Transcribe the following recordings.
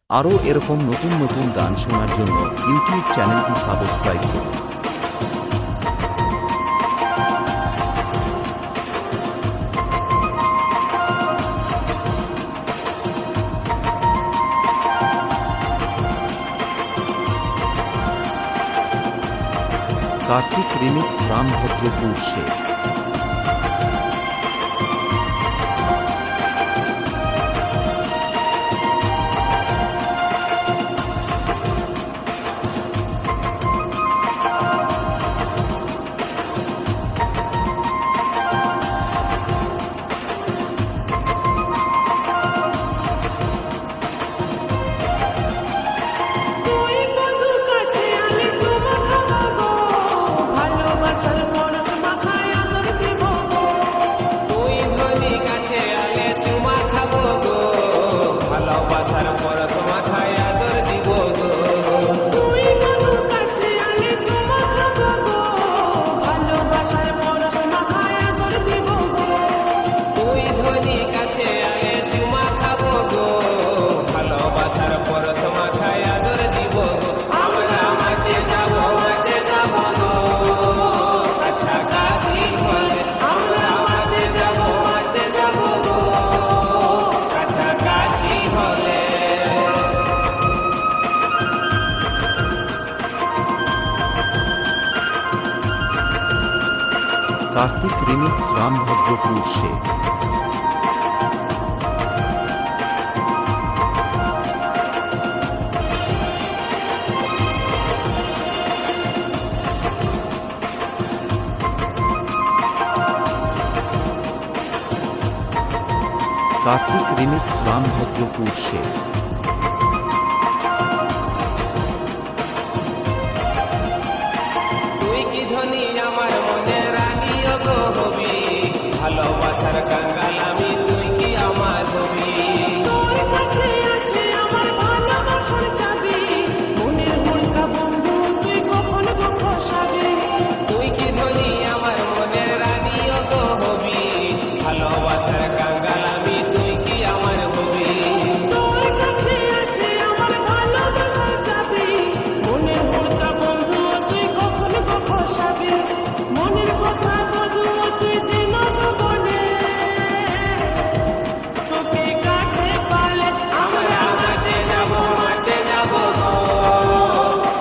আরও এরকম নতুন নতুন গান শোনার জন্য ইউটিউব চ্যানেলটি সাবস্ক্রাইব করুন। কার্তিক রিমিক্স রামভদ্রপুর সে। কার্তিক রিমিক্স রামভদ্রপুর সে। কার্তিক রিমিক্স রামভদ্রপুর সে। তুই কি ধনী আমার মনে রানী গো হবি, ভালোবাসার কাঙ্গাল আমি, তুই কি আমার হবি। তোর কাছে আছে আমার ভালোবাসার চাবি, মনের মুড়কা বন্ধু তুই কখন বসাবি। তুই কি ধনী আমার মনে রানী গো হবি, ভালোবাসার কাঙ্গাল আমি, তুই কি আমার হবি। তোর কাছে আছে আমার ভালোবাসার চাবি, মনের মুড়কা বন্ধু তুই কখন বসাবি। মনের কথা বধু তুই দিন ভুবনে, তোকে কাছে পালে আমরা মাঠে যাব গো,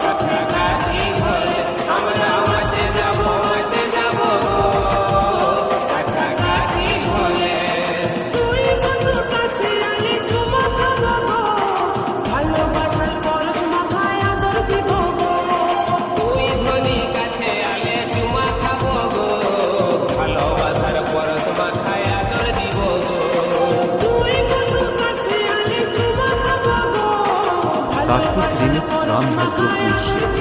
কাছাকাছি হলে আমরা মাঠে যাব গো, কাছাকাছি হলে। তুই বন্ধু কাছে আলে চুমা খাবো গো, ভালোবাসার পরশ মাথায় আদর দিব গো। তুই ধনী কাছে আলে চুমা খাবো গো, ভালোবাসার পরশ মাথায় আদর দিব গো। তুই বন্ধু কাছে আলে চুমা খাবো গো, কার্তিক রিমিক্স রামভদ্রপুর সে।